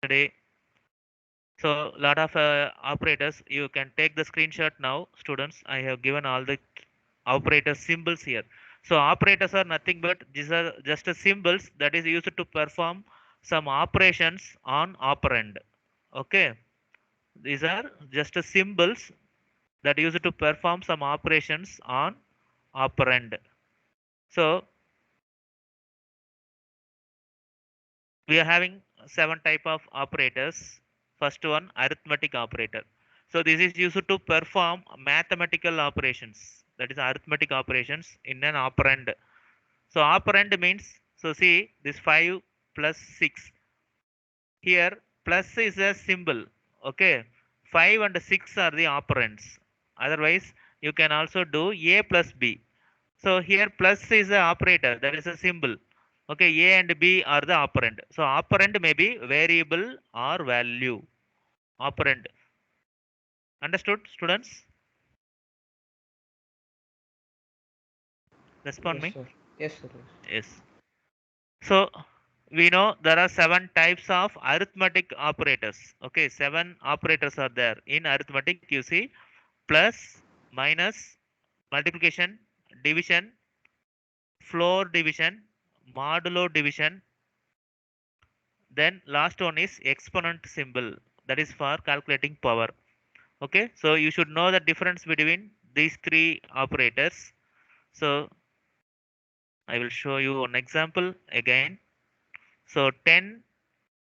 yesterday. So lot of operators, you can take the screenshot now, students. I have given all the operator symbols here. So operators are nothing but these are just symbols that is used to perform some operations on operand. Okay, these are just symbols that used to perform some operations on operand. So we are having seven type of operators. First one, arithmetic operator. So this is used to perform mathematical operations, that is arithmetic operations in an operand. So operand means, so see this 5 plus 6 here, plus is a symbol. Okay, 5 and 6 are the operands. Otherwise you can also do a plus b. So here plus is a operator, that is a symbol. Okay, A and B are the operand. So operand may be variable or value. Operand. Understood, students? Respond Yes, me. sir. Yes, sir. Yes. Yes. So we know there are seven types of arithmetic operators. Okay, seven operators are there. In arithmetic, you see plus, minus, multiplication, division, floor division, modulo division. Then last one is exponent symbol, that is for calculating power. Okay, so you should know the difference between these three operators. So I will show you one example again. So 10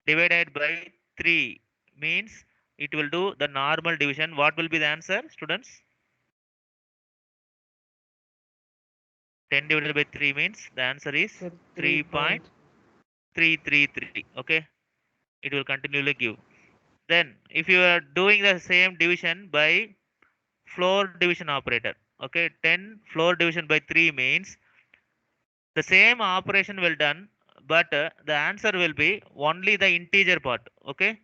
divided by 3 means it will do the normal division. What will be the answer, students? 10 divided by 3 means the answer is Sir, 3 point. 3.333. Okay, it will continually give. Then if you are doing the same division by floor division operator, okay, 10 floor division by 3 means the same operation will done, but the answer will be only the integer part. Okay,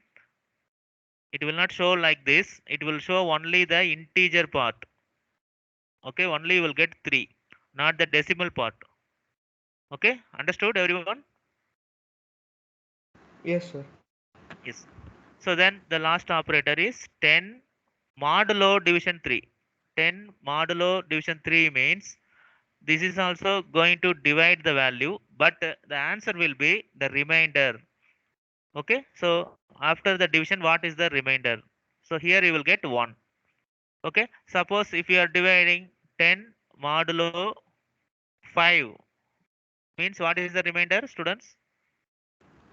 it will not show like this, it will show only the integer part. Okay, only you will get 3, not the decimal part. Okay, understood everyone? Yes, sir. Yes. So then the last operator is 10 modulo division 3. 10 modulo division 3 means this is also going to divide the value, but the answer will be the remainder. Okay, so after the division, what is the remainder? So here you will get 1. Okay, suppose if you are dividing 10 modulo 5 means what is the remainder, students?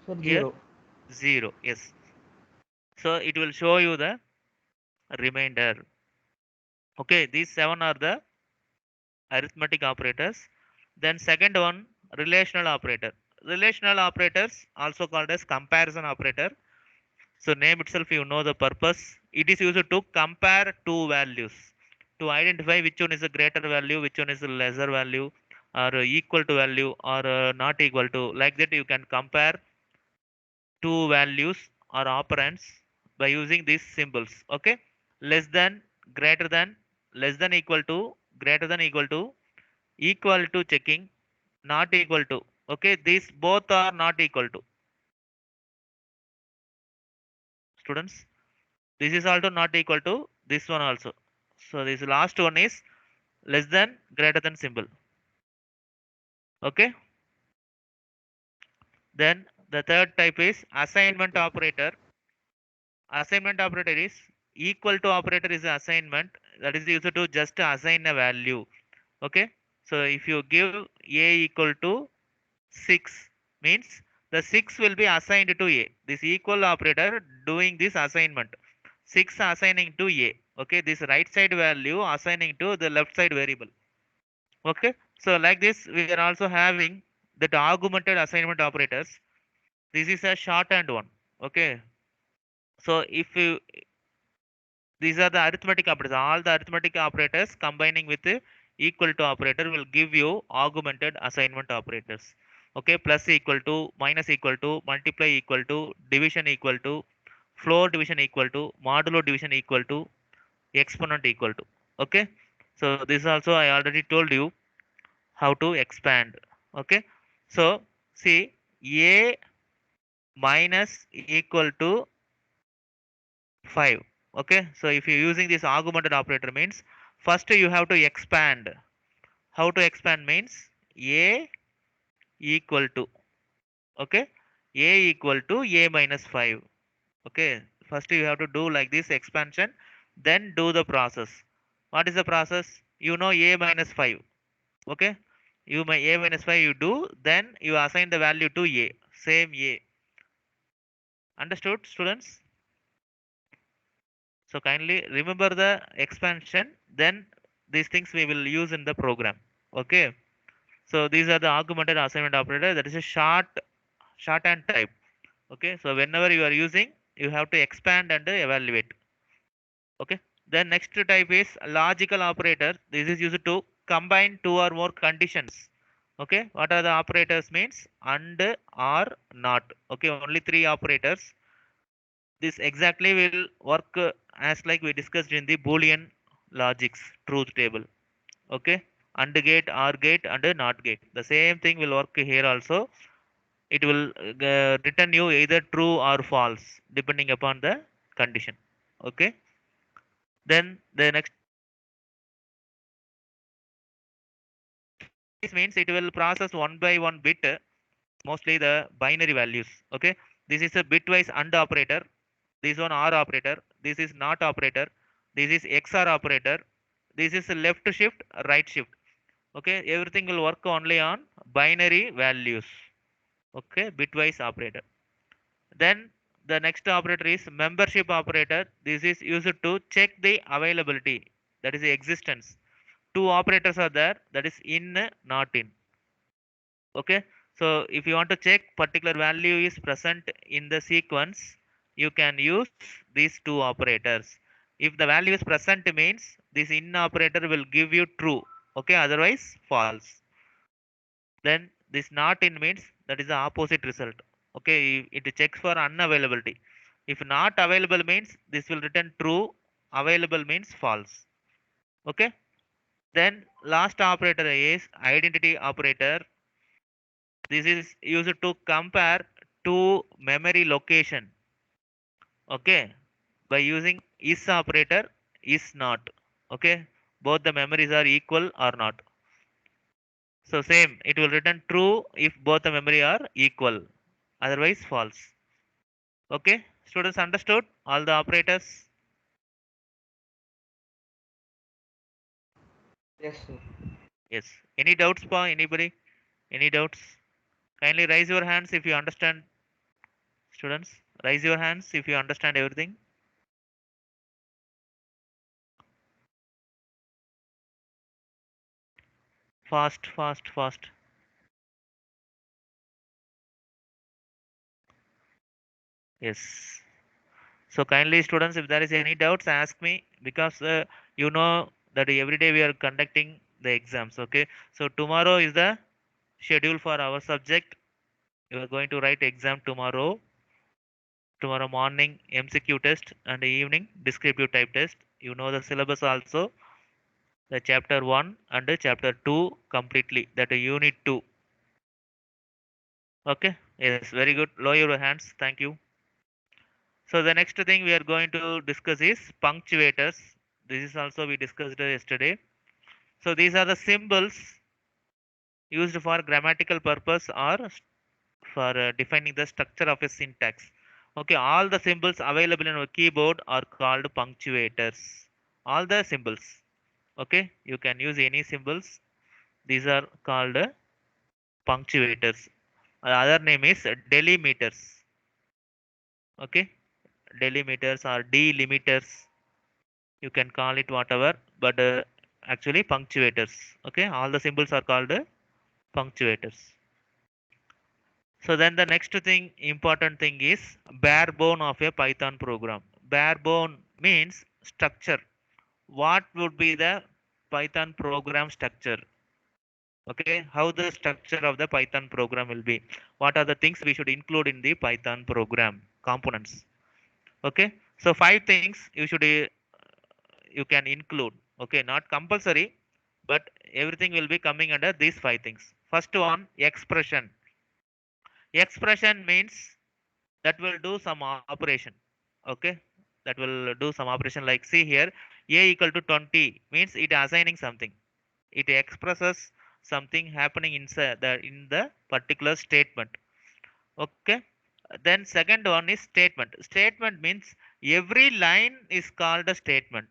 Sir, Here 0. 0. Yes, so it will show you the remainder. Okay, these seven are the arithmetic operators. Then second one, relational operator. Relational operators also called as comparison operator. So name itself, you know the purpose. It is used to compare two values to identify which one is a greater value, which one is a lesser value, or equal to value, or not equal to. Like that, you can compare two values or operands by using these symbols. Okay, less than, greater than, less than equal to, greater than equal to checking, not equal to. Okay, these both are not equal to, students. This is also not equal to this one also. So this last one is less than, greater than symbol. Okay, then the third type is assignment operator. Assignment operator is equal to operator is assignment, that is used to just assign a value. Okay, so if you give a equal to 6 means the 6 will be assigned to a. This equal operator doing this assignment. 6 assigning to a. Okay, this right side value assigning to the left side variable. Okay, so like this we are also having that augmented assignment operators. This is a shorthand one. Okay, so if you, these are the arithmetic operators. All the arithmetic operators combining with the equal to operator will give you augmented assignment operators. Okay, plus equal to, minus equal to, multiply equal to, division equal to, floor division equal to, modulo division equal to, exponent equal to. Okay, so this also I already told you how to expand. Okay, so see, a minus equal to 5. Okay, so if you're using this augmented operator means first you have to expand. How to expand means a equal to, okay, a equal to a minus 5. Okay, first you have to do like this expansion, then do the process. What is the process? You know a minus 5. Okay, you may a minus 5 you do, then you assign the value to a, same a. Understood, students? So kindly remember the expansion, then these things we will use in the program. Okay. So these are the augmented assignment operator. That is a shorthand type. Okay. So whenever you are using, you have to expand and evaluate. Okay. The next type is logical operator. This is used to combine two or more conditions. Okay. What are the operators means? And, or, not. Okay. Only three operators. This exactly will work as like we discussed in the Boolean logics truth table. Okay, and gate, or gate, and not gate. The same thing will work here also. It will return you either true or false depending upon the condition. Okay. Then the next means it will process one by one bit, mostly the binary values. Okay, this is a bitwise AND operator. This one OR operator. This is NOT operator. This is XOR operator. This is a left shift, right shift. Okay, everything will work only on binary values. Okay, bitwise operator. Then the next operator is membership operator. This is used to check the availability, that is the existence. Two operators are there, that is in, not in. Okay, so if you want to check particular value is present in the sequence, you can use these two operators. If the value is present means this in operator will give you true. Okay, otherwise false. Then this not in means that is the opposite result. Okay, it checks for unavailability. If not available means this will return true, available means false. Okay, then last operator is identity operator. This is used to compare two memory location. Okay, by using is operator, is not. Okay, both the memories are equal or not. So same, it will return true if both the memory are equal, otherwise false. Okay, students understood all the operators? Yes, sir. Yes. Any doubts for anybody? Any doubts? Kindly raise your hands if you understand, students. Raise your hands if you understand everything. Fast, fast, fast. Yes. So kindly students, if there is any doubts, ask me, because you know that every day we are conducting the exams. Okay. So tomorrow is the schedule for our subject. You are going to write exam tomorrow. Tomorrow morning MCQ test and evening descriptive type test. You know the syllabus also. The chapter 1 and the chapter 2 completely. That unit 2. Okay. Yes. Very good. Lower your hands. Thank you. So the next thing we are going to discuss is punctuators. This is also we discussed yesterday. So these are the symbols used for grammatical purpose or for defining the structure of a syntax. Okay, all the symbols available in our keyboard are called punctuators. All the symbols. Okay, you can use any symbols. These are called punctuators. Other name is delimiters. Okay, delimiters or delimiters. You can call it whatever, but actually punctuators. Okay, all the symbols are called punctuators. So then the next thing, important thing is barebone of a Python program. Barebone means structure. What would be the Python program structure? Okay, how the structure of the Python program will be. What are the things we should include in the Python program components? Okay, so five things you should you can include. Okay, not compulsory, but everything will be coming under these five things. First one, expression. Expression means that will do some operation. Okay, that will do some operation, like see here, a equal to 20 means it assigning something. It expresses something happening inside the in the particular statement. Okay, then second one is statement. Statement means every line is called a statement.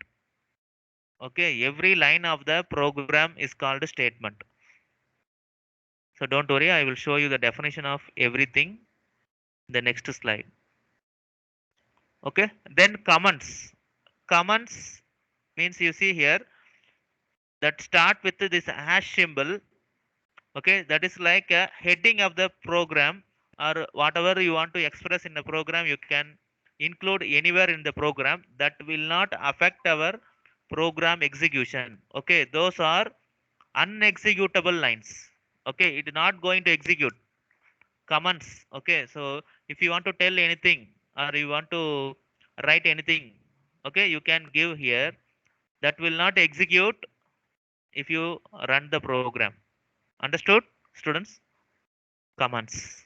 Okay, every line of the program is called a statement. So don't worry, I will show you the definition of everything in the next slide. Okay, then comments. Comments means you see here that start with this hash symbol. Okay, that is like a heading of the program, or whatever you want to express in the program, you can include anywhere in the program that will not affect our program execution. Okay, those are unexecutable lines. Okay, it is not going to execute. Comments. Okay, so if you want to tell anything or you want to write anything, okay, you can give here. That will not execute if you run the program. Understood, students? Commands.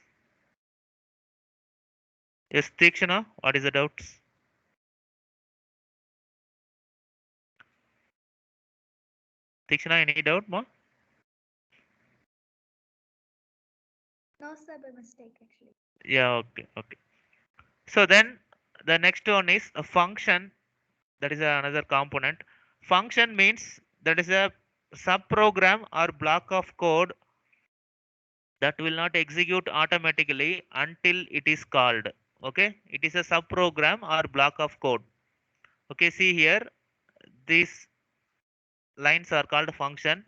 Yes, Tikshana, what is the doubts? Tikshana, any doubt more? No, sir, by mistake actually. Yeah, okay, okay. So then the next one is a function. That is another component. Function means that is a subprogram or block of code that will not execute automatically until it is called. Okay, it is a subprogram or block of code. Okay, see here, these lines are called function.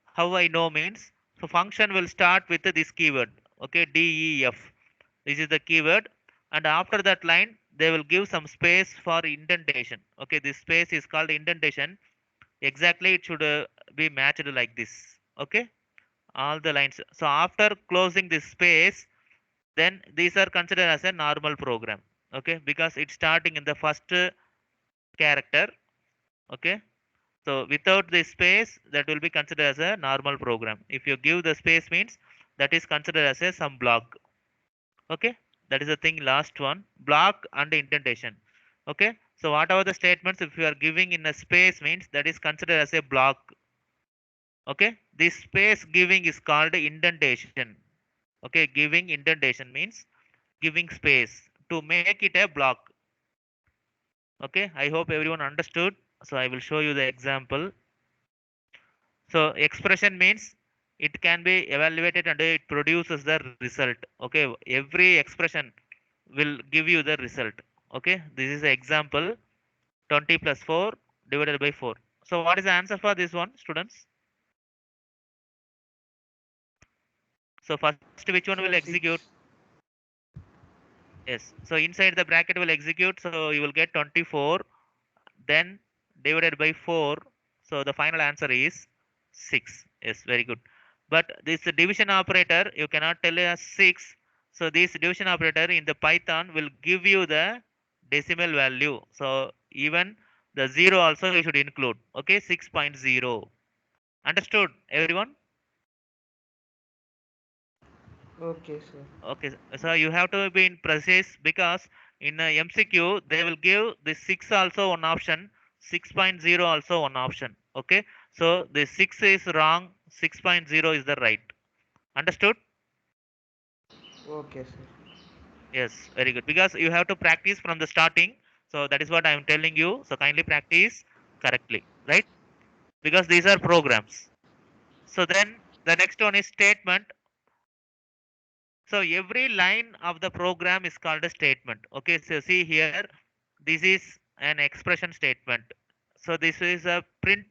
How I know means, so function will start with this keyword. Okay, def, this is the keyword, and after that line they will give some space for indentation. Okay, this space is called indentation. Exactly, it should be matched like this. Okay, all the lines. So after closing this space, then these are considered as a normal program. Okay, because it's starting in the first character. Okay, so without the space, that will be considered as a normal program. If you give the space means that is considered as a some block. Okay, that is the thing. Last one, block and indentation. Okay, so whatever the statements, if you are giving in a space means that is considered as a block. Okay, this space giving is called indentation. Okay, giving indentation means giving space to make it a block. Okay, I hope everyone understood. So I will show you the example. So expression means it can be evaluated and it produces the result. Okay, every expression will give you the result. Okay, this is the example, 20 plus 4 divided by 4. So what is the answer for this one, students? So first, which one Sir, will execute? 6. Yes. So inside the bracket will execute. So you will get 24, then divided by 4. So the final answer is 6. Yes, very good. But this division operator, you cannot tell us 6. So this division operator in the Python will give you the decimal value. So even the 0 also you should include. Okay, 6.0. Understood, everyone? Okay, sir. Okay, so you have to be in precise, because in MCQ they will give the 6 also one option, 6.0 also one option. Okay, so the 6 is wrong, 6.0 is the right. Understood? Okay, sir. Yes, very good. Because you have to practice from the starting. So that is what I am telling you. So kindly practice correctly, right? Because these are programs. So then the next one is statement. So every line of the program is called a statement. Okay, so see here, this is an expression statement. So this is a print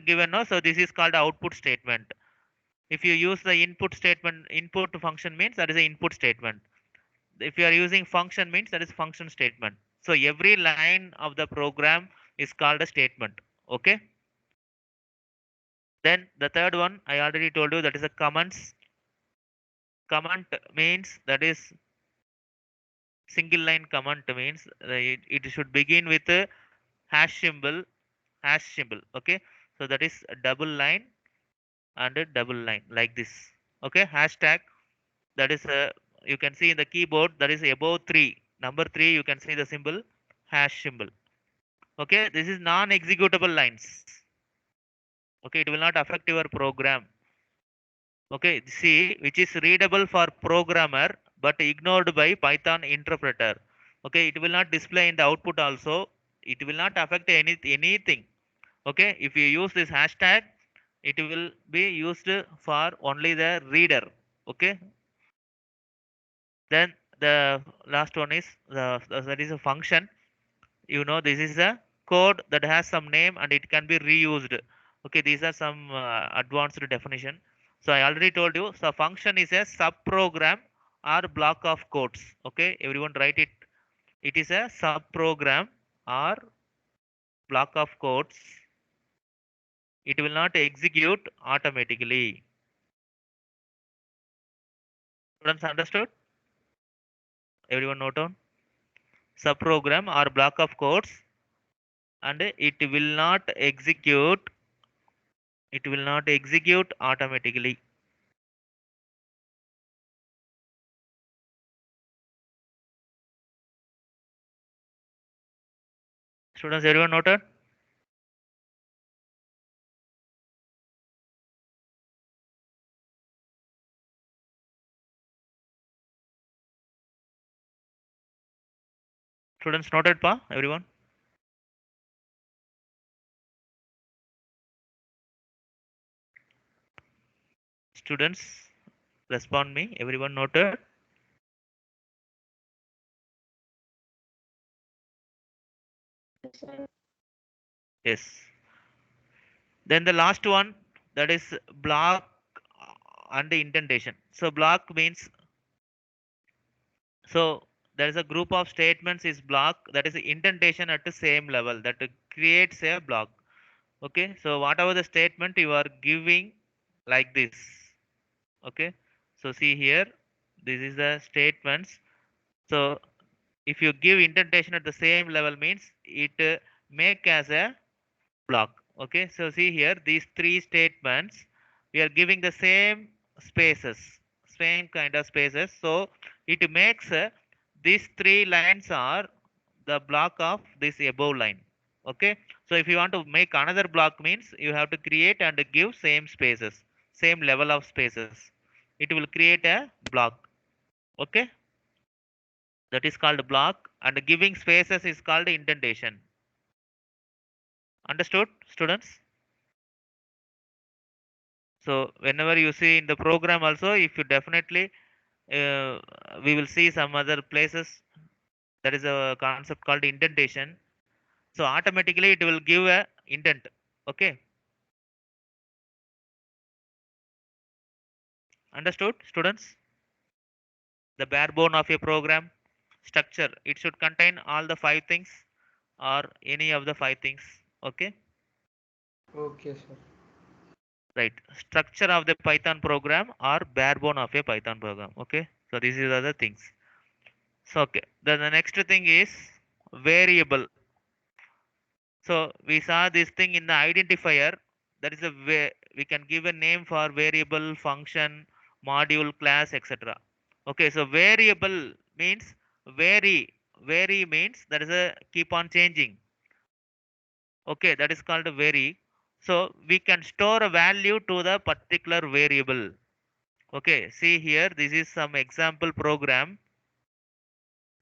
given, no? So this is called output statement. If you use the input statement, input function means that is the input statement. If you are using function means that is function statement. So every line of the program is called a statement. Okay. Then the third one I already told you, that is a comments. Comment means that is single line comment means it should begin with a hash symbol, hash symbol. Okay, so that is a double line and a double line like this. Okay, hashtag, that is a you can see in the keyboard that is above 3. Number 3, you can see the symbol hash symbol. Okay, this is non-executable lines. Okay, it will not affect your program. Okay, C, which is readable for programmer but ignored by Python interpreter. Okay, it will not display in the output also. It will not affect anything. Okay, if you use this hashtag, it will be used for only the reader. Okay, then the last one is that is a function. You know, this is a code that has some name and it can be reused. Okay, these are some advanced definition. So I already told you, so function is a subprogram or block of codes. Okay, everyone write it. It is a subprogram or block of codes. It will not execute automatically. Students understood? Everyone note down? Subprogram or block of codes, and it will not execute automatically. Students, everyone noted? Students noted, pa? Everyone? Students, respond me. Everyone noted? Yes. Then the last one, that is block and indentation. So block means, so there is a group of statements is block, that is indentation at the same level that creates a block. Okay, so whatever the statement you are giving like this. Okay, so see here, this is the statements. So if you give indentation at the same level means it make as a block. Okay, so see here, these three statements, we are giving the same kind of spaces. So it makes these three lines are the block of this above line. Okay, so if you want to make another block means you have to create and give same spaces, same level of spaces. It will create a block. Okay, that is called block, and giving spaces is called indentation. Understood, students? So whenever you see in the program also, if you definitely uh, we will see some other places, that is a concept called indentation. So automatically it will give a indent. Okay, understood, students? The barebone of a program structure, it should contain all the five things or any of the five things. Okay, Okay, sir. right. Structure of the Python program or barebone of a Python program. Okay, so these are the things. So okay, then the next thing is variable. So we saw this thing in the identifier. That is a way we can give a name for variable, function, module, class, etc. Okay, so variable means vary. Vary means that is a keep on changing. Okay, that is called a vary. So we can store a value to the particular variable. Okay, see here, this is some example program.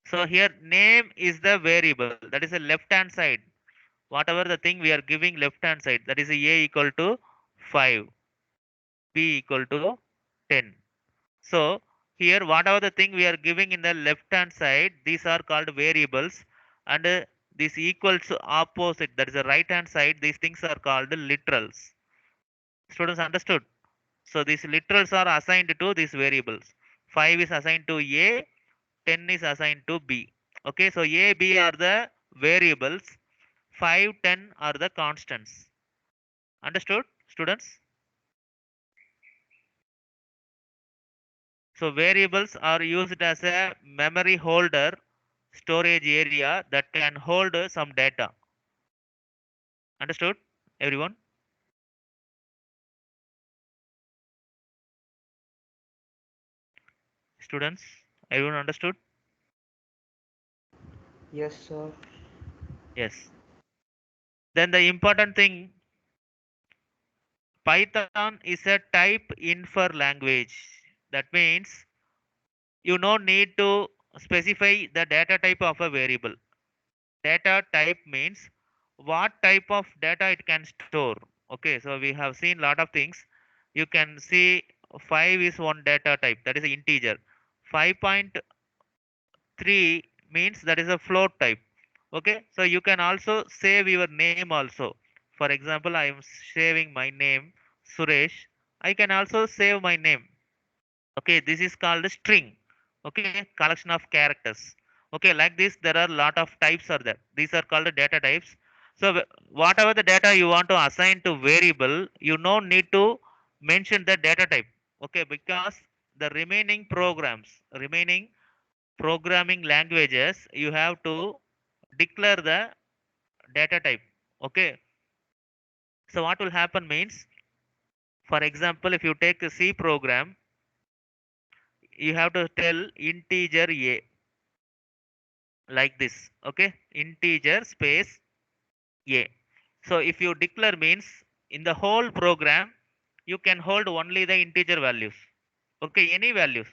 So here name is the variable. That is a left hand side. Whatever the thing we are giving left hand side, that is a equal to 5, b equal to 10. So here whatever the thing we are giving in the left hand side, these are called variables, and this equals to opposite, that is the right hand side, these things are called literals. Students understood? So these literals are assigned to these variables. 5 is assigned to a, 10 is assigned to b. Okay, so a, b are the variables, 5, 10 are the constants. Understood, students? So variables are used as a memory holder, storage area that can hold some data. Understood, everyone? Students, Everyone understood? Yes, sir. Yes. Then the important thing, Python is a type infer language. That means you no need to specify the data type of a variable. Data type means what type of data it can store. Okay, so we have seen lot of things. You can see 5 is one data type, that is integer. 5.3 means that is a float type. Okay, so you can also save your name also. For example, I am saving my name Suresh. I can also save my name. Okay, this is called a string. Okay, collection of characters. Okay, like this there are lot of types are there. These are called data types. So whatever the data you want to assign to variable, you no need to mention the data type. Okay, because the remaining programming languages, you have to declare the data type. Okay, so what will happen means, for example, if you take a C program, you have to tell integer a, like this. Okay, integer space a. So if you declare means, in the whole program you can hold only the integer values. Okay, any values.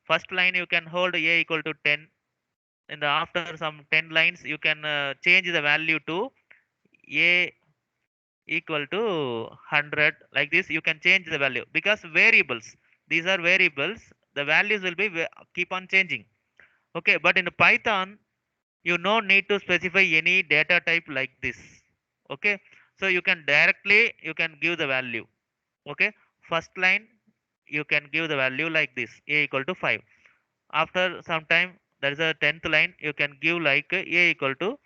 First line you can hold a equal to 10, and after some 10 lines you can change the value to a equal to 100. Like this you can change the value, because variables, these are variables, the values will be keep on changing. Okay, but in Python you no need to specify any data type like this. Okay, so you can directly you can give the value. Okay, first line you can give the value like this, a equal to 5. After some time, there is a 10th line, you can give like a equal to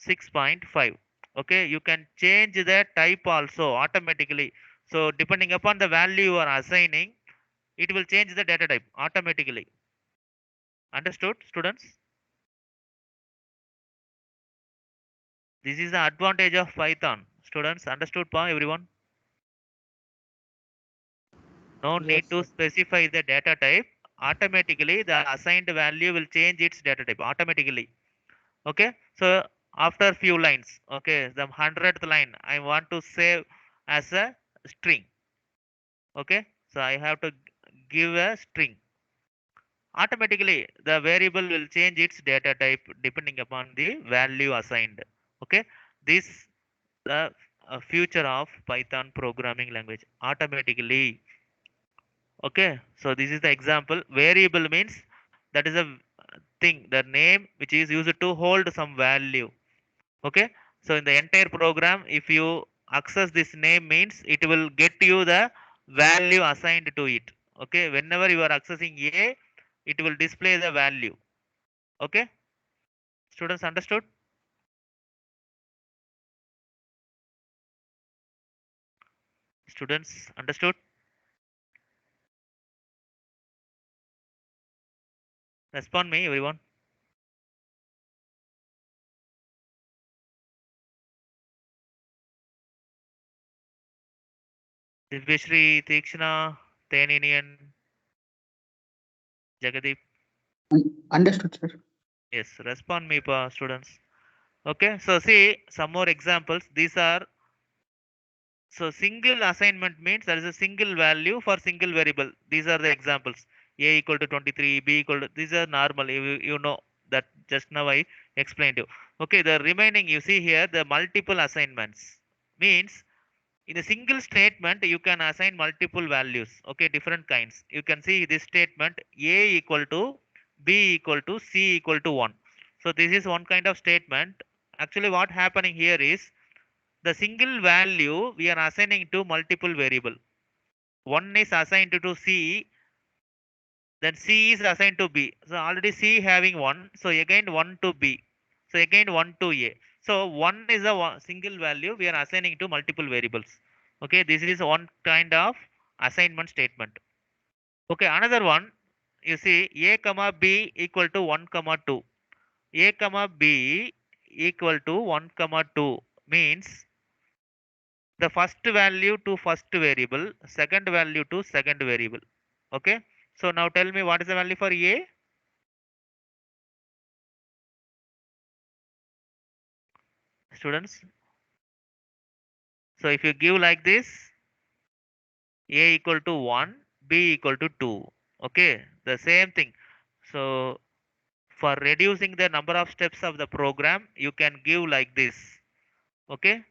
6.5. Okay, you can change the type also automatically. So depending upon the value you are assigning, it will change the data type automatically. Understood, students? This is the advantage of Python. Students, understood pa everyone? No Yes, need to sir. specify the data type. Automatically, the assigned value will change its data type automatically. Okay, so after few lines, okay, the 100th line, I want to save as a string. Okay, so I have to give a string. Automatically, the variable will change its data type depending upon the value assigned. Okay, this the future of Python programming language automatically. Okay, so this is the example. Variable means that is a thing, the name which is used to hold some value. Okay, so in the entire program, if you access this name means it will get you the value assigned to it. Okay, whenever you are accessing a, it will display the value. Okay, students understood? Students understood? Respond me, everyone. Divyashri, Tikshana, Teninian, Jagadeep. Understood, sir. Yes, respond me, students. Okay, so see some more examples. These are, so single assignment means there is a single value for single variable. These are the examples. A equal to 23, B equal to, these are normal. You know that just now I explained you. Okay, the remaining you see here, the multiple assignments means in a single statement you can assign multiple values. Okay, different kinds. You can see this statement, A equal to B equal to C equal to 1. So this is one kind of statement. Actually what happening here is, the single value we are assigning to multiple variable. One is assigned to C, then C is assigned to B. So already C having 1, so again 1 to B. So again 1 to A. So 1 is a single value we are assigning to multiple variables. Okay, this is one kind of assignment statement. Okay, another one, you see A comma B equal to 1 comma 2. A comma B equal to 1 comma 2 means the first value to first variable, second value to second variable. Okay, so now tell me what is the value for A? students? So if you give like this, A equal to 1, B equal to 2. Okay, the same thing. So for reducing the number of steps of the program, you can give like this. Okay,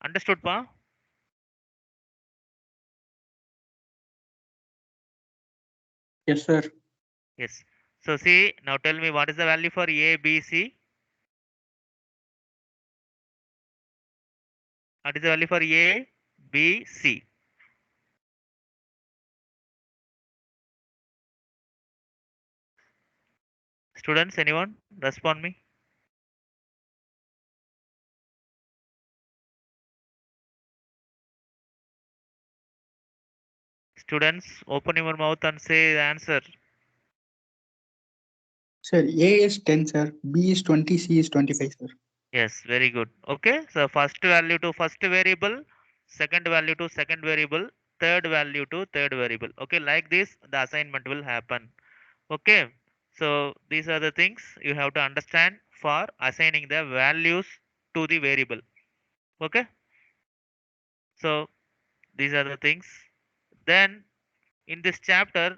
understood, pa? Yes, sir. Yes. So see, now tell me what is the value for A, B, C? What is the value for A, B, C? Students, anyone? Respond me. Students, open your mouth and say the answer. Sir, A is 10, sir. B is 20, C is 25, sir. Yes, very good. Okay, so first value to first variable, second value to second variable, third value to third variable. Okay, like this, the assignment will happen. Okay, so these are the things you have to understand for assigning the values to the variable. Okay, so these are the things. Then in this chapter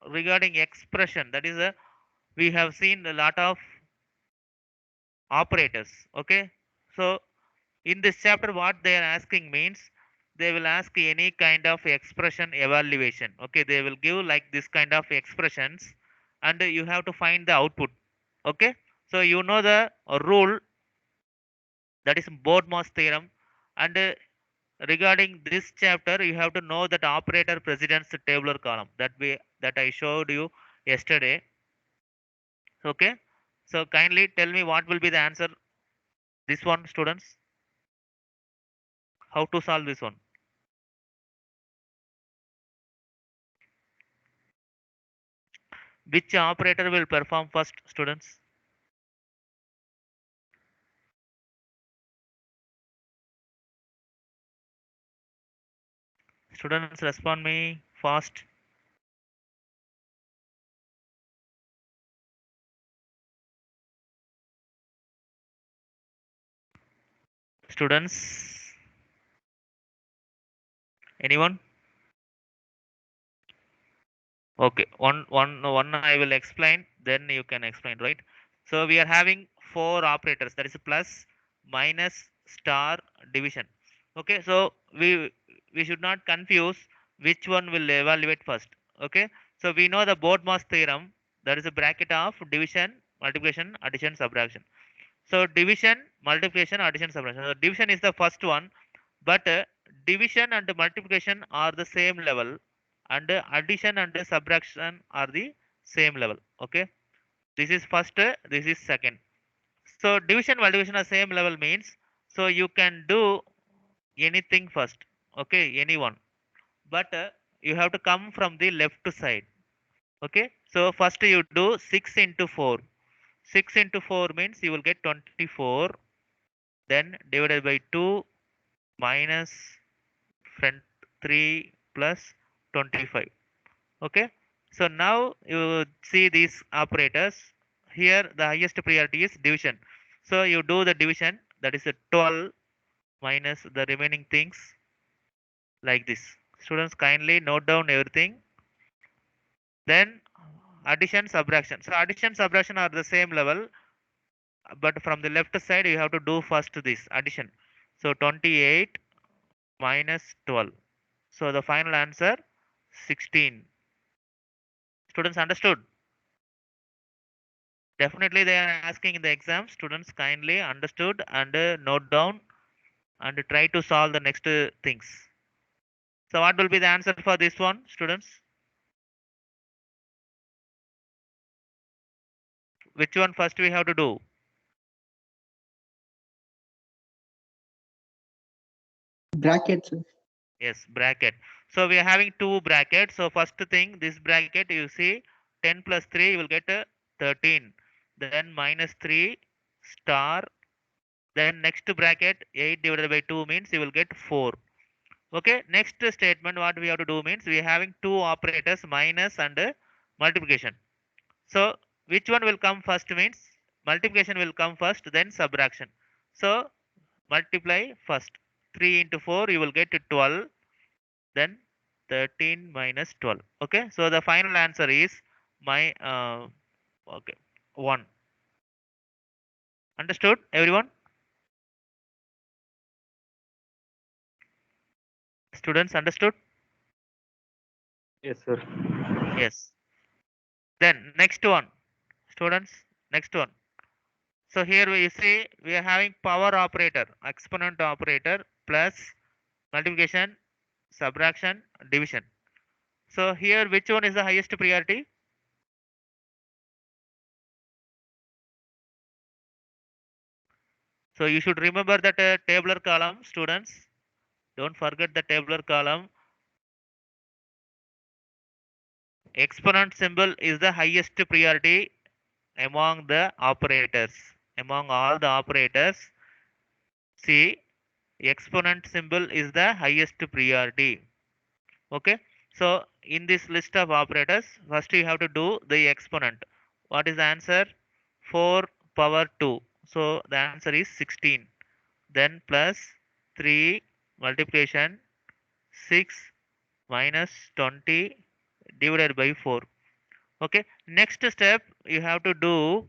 regarding expression, that is a we have seen a lot of operators. Okay, so in this chapter what they are asking means they will ask any kind of expression evaluation. Okay, they will give like this kind of expressions and you have to find the output. Okay, so you know the rule, that is Bodmas theorem, and regarding this chapter you have to know that operator precedence tabular column that I showed you yesterday. Okay, so kindly tell me what will be the answer this one, students. How to solve this one? Which operator will perform first, students? Students, respond me fast. Students, anyone? Okay, one I will explain, then you can explain, right? So we are having four operators, that is plus, minus, star, division. Okay, so we should not confuse which one will evaluate first. Okay, so we know the Bodmas theorem, that is a bracket of division, multiplication, addition, subtraction. So division, multiplication, addition, subtraction. So division is the first one, but division and multiplication are the same level, and addition and subtraction are the same level. Okay, this is first, this is second. So division, multiplication are same level means so you can do anything first. Okay, anyone, but you have to come from the left side. Okay, so first you do 6 into 4. 6 into 4 means you will get 24, then divided by 2 minus front 3 plus 25. Okay, so now you see these operators. Here the highest priority is division, so you do the division, that is a 12 minus the remaining things, like this. Students, kindly note down everything. Then addition, subtraction. So addition, subtraction are the same level, but from the left side you have to do first this addition. So 28 minus 12. So the final answer 16. Students, understood? Definitely they are asking in the exam. Students, kindly understood and note down and try to solve the next things. So what will be the answer for this one, students? Which one first we have to do? Bracket, sir. Yes, bracket. So we are having two brackets. So first thing, this bracket you see 10 plus 3 you will get 13. Then minus 3 star. Then next bracket 8 divided by 2 means you will get 4. Okay, next statement what we have to do means we are having two operators, minus and multiplication. So which one will come first means multiplication will come first, then subtraction. So multiply first. 3 into 4, you will get 12. Then 13 minus 12. Okay. So the final answer is my okay 1. Understood, everyone? Students, understood? Yes, sir. Yes. Then next one, students, next one. So here we see we are having power operator, exponent operator plus multiplication, subtraction, division. So here which one is the highest priority? So you should remember that tabular column, students. Don't forget the tabular column. Exponent symbol is the highest priority among the operators. Among all the operators, see, exponent symbol is the highest priority. Okay. So in this list of operators, first you have to do the exponent. What is the answer? 4 power 2. So the answer is 16. Then plus 3 multiplication 6 minus 20 divided by 4. Okay. Next step you have to do,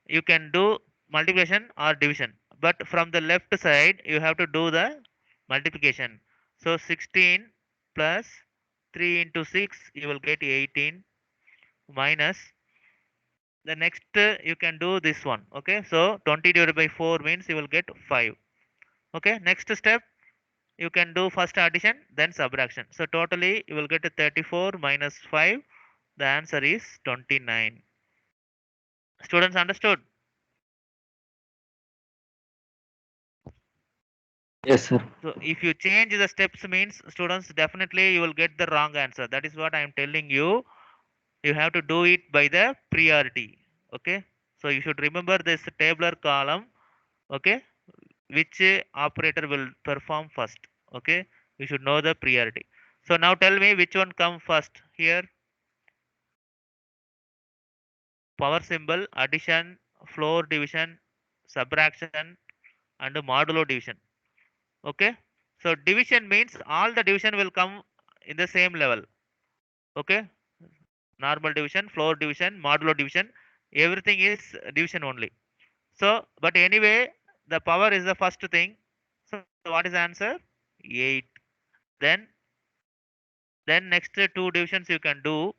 you can do multiplication or division. But from the left side, you have to do the multiplication. So 16 plus 3 into 6, you will get 18 minus the next you can do this one. Okay. So 20 divided by 4 means you will get 5. Okay. Next step, you can do first addition, then subtraction. So totally you will get 34 minus 5. The answer is 29. Students, understood? Yes, sir. So if you change the steps means students, definitely you will get the wrong answer. That is what I am telling you. You have to do it by the priority. Okay. So you should remember this tabular column. Okay. Which operator will perform first. Okay. You should know the priority. So now tell me which one come first here. Power symbol, addition, floor division, subtraction, and modulo division. Okay. So division means all the division will come in the same level. Okay. Normal division, floor division, modulo division, everything is division only. So but anyway, the power is the first thing. So what is the answer? 8. Then next two divisions you can do,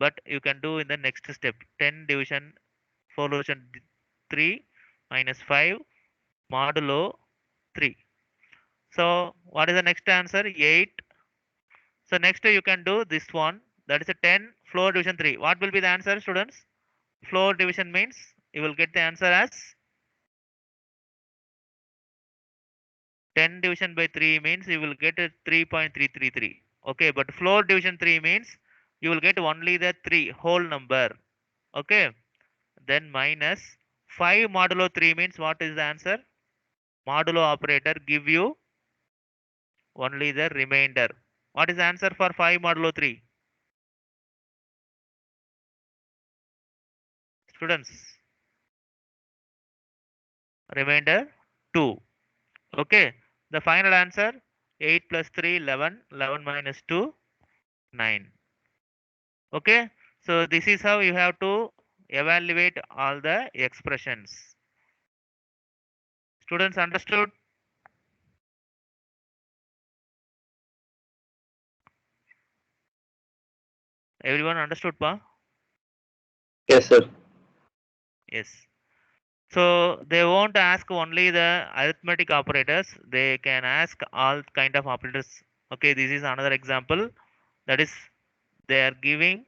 but you can do in the next step. 10 division, 4 division 3 minus 5 modulo 3. So what is the next answer? 8. So next you can do this one. That is a 10 floor division 3. What will be the answer, students? Floor division means you will get the answer as 10 division by 3 means you will get a 3.333. Okay, but floor division 3 means you will get only the 3 whole number. Okay, then minus 5 modulo 3 means what is the answer? Modulo operator give you only the remainder. What is the answer for 5 modulo 3? Students, remainder 2. Okay, the final answer 8 plus 3 11, 11 minus 2 9. Okay, so this is how you have to evaluate all the expressions. Students, understood? Everyone understood, pa? Yes, sir. Yes. So they won't ask only the arithmetic operators, they can ask all kind of operators. Okay, this is another example. That is, they are giving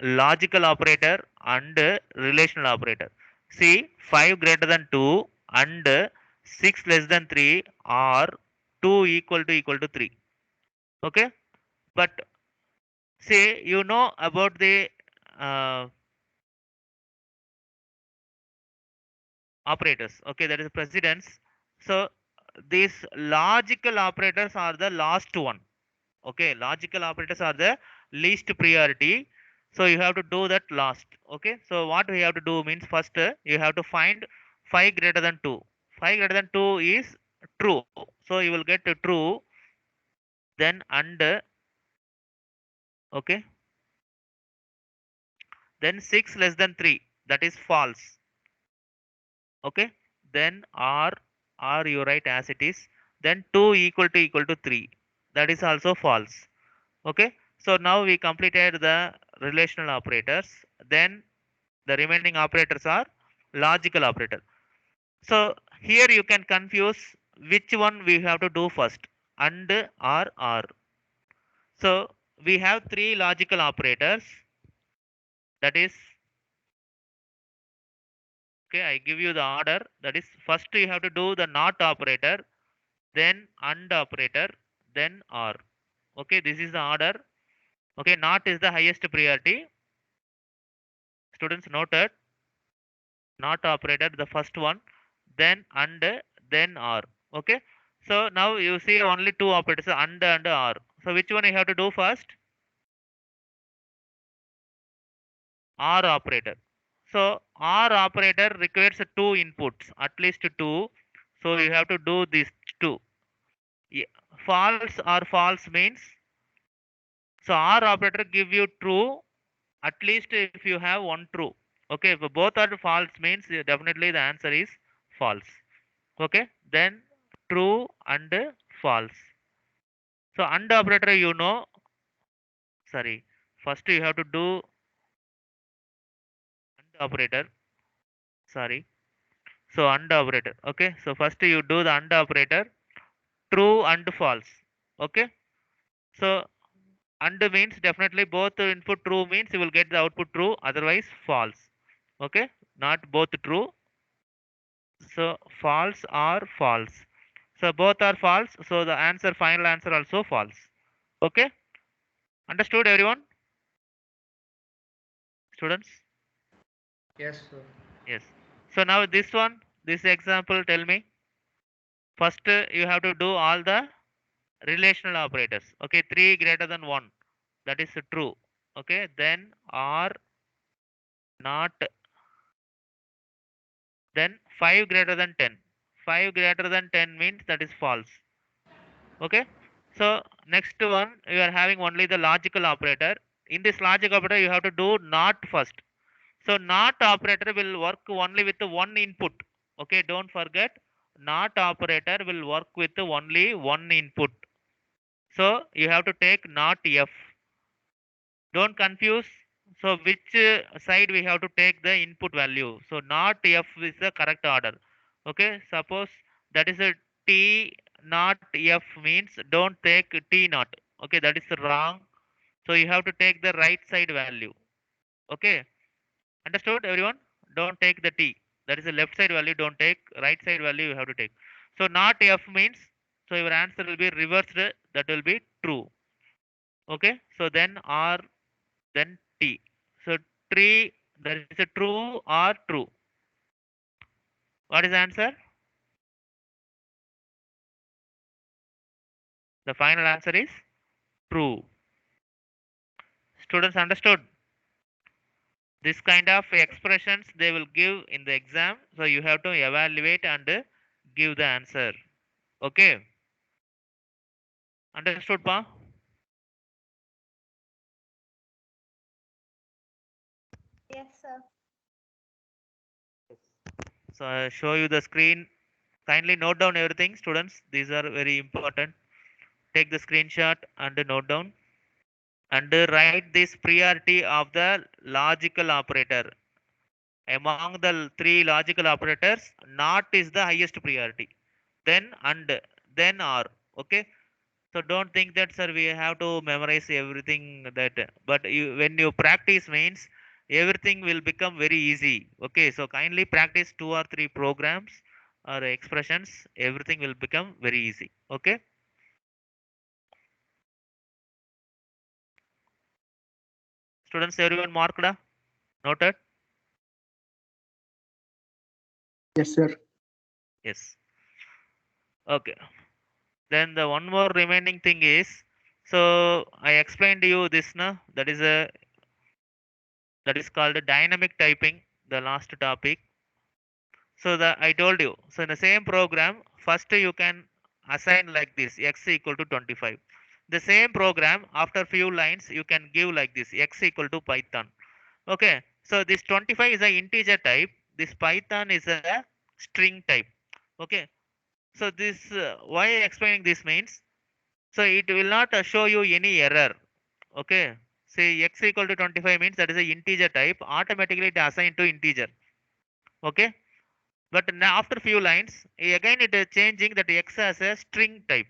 logical operator and relational operator. See, 5 greater than 2 and 6 less than 3 are 2 equal to 3. Okay, but say you know about the uh, operators. Okay, that is precedence. So these logical operators are the last one. Okay, logical operators are the least priority. So you have to do that last. Okay, so what we have to do means first you have to find 5 greater than 2. 5 greater than 2 is true. So you will get a true. Then and okay. Then 6 less than 3, that is false. Okay. Then or you write as it is. Then 2 equal to 3, that is also false. Okay. So now we completed the relational operators. Then the remaining operators are logical operator. So here you can confuse which one we have to do first, and or. So we have three logical operators. That is, okay, I give you the order. That is, first you have to do the not operator, then and operator, then or. Okay, this is the order. Okay, not is the highest priority. Students noted, not operator, the first one, then and, then or. Okay, so now you see only two operators, and or. So which one you have to do first? OR operator. So OR operator requires two inputs, at least two. So you have to do these two. False or false means, so OR operator give you true at least if you have one true. Okay, if both are false means definitely the answer is false. Okay, then true and false. So AND operator, you know, sorry, first you have to do AND operator. Sorry. So AND operator. Okay. So first you do the AND operator, true and false. Okay. So AND means definitely both input true means you will get the output true, otherwise false. Okay. Not both true. So false or false. So both are false. So the answer, final answer also false. Okay. Understood everyone? Students? Yes, sir. Yes. So now this one, this example, tell me. First you have to do all the relational operators. Okay, 3 greater than 1, that is true. Okay, then or not, then 5 greater than 10. 5 greater than 10 means that is false. Okay, so next one you are having only the logical operator. In this logic operator you have to do not first. So not operator will work only with one input. Okay, don't forget, not operator will work with only one input. So you have to take not f. Don't confuse. So which side we have to take the input value. So not f is the correct order. Okay. Suppose that is a t not f means don't take t not. Okay. That is wrong. So you have to take the right side value. Okay. Understood everyone? Don't take the t. That is the left side value. Don't take right side value. You have to take. So not f means, so your answer will be reversed. That will be true. Okay. So then r, then t. So tree, that is a true or true. What is the answer? The final answer is true. Students understood? This kind of expressions they will give in the exam. So you have to evaluate and give the answer. Okay. Understood, Pa? Yes, sir. So I show you the screen. Kindly note down everything, students. These are very important. Take the screenshot and note down. And write this priority of the logical operator. Among the three logical operators, not is the highest priority. Then and, then or. Okay. So don't think that sir we have to memorize everything that. But you, when you practice means everything will become very easy. Okay. So kindly practice 2 or 3 programs or expressions. Everything will become very easy. Okay. Students, everyone marked? Noted? Yes, sir. Yes. Okay. Then the one more remaining thing is, so I explained to you this now, that is a, that is called dynamic typing, the last topic. So I told you. So in the same program, first you can assign like this, x equal to 25. The same program, after few lines, you can give like this, x equal to Python. Okay. So this 25 is a integer type. This Python is a string type. Okay. So this, why explaining this means, so it will not show you any error. Okay. Say x equal to 25 means that is a integer type. Automatically it assigned to integer. Okay. But now after few lines, again it is changing that x as a string type.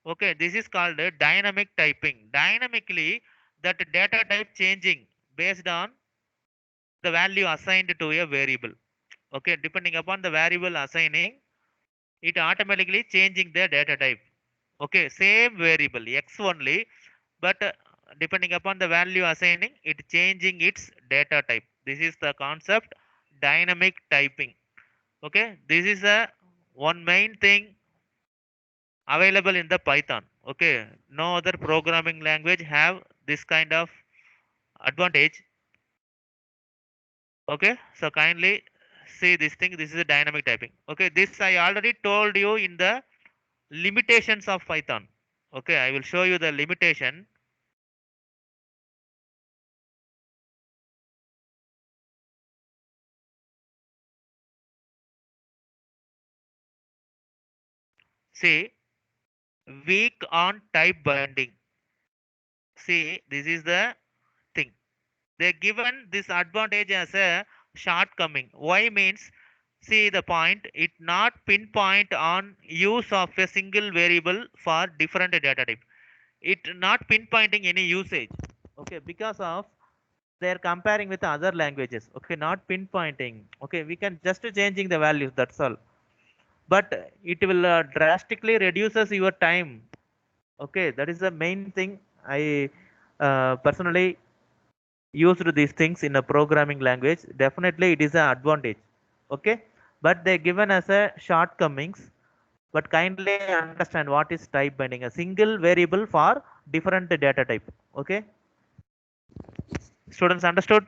Okay, this is called dynamic typing. Dynamically, that data type changing based on the value assigned to a variable. Okay, depending upon the variable assigning, it automatically changing the data type. Okay, same variable x only, but depending upon the value assigning, it changing its data type. This is the concept dynamic typing. Okay, this is a one main thing available in the Python. Okay, no other programming language have this kind of advantage. Okay, so kindly see this thing. This is a dynamic typing. Okay, this I already told you in the limitations of Python. Okay, I will show you the limitation. See, weak on type binding. See, this is the thing. They given this advantage as a shortcoming. Why means, see the point, it not pinpoint on use of a single variable for different data type. It not pinpointing any usage. Okay, because of they're comparing with other languages. Okay, not pinpointing. Okay, we can just changing the values. That's all. But it will drastically reduces your time. Okay, that is the main thing. I personally used these things in a programming language. Definitely it is an advantage. Okay, but they given as a shortcomings. But kindly understand what is type binding, a single variable for different data type. Okay, students understood?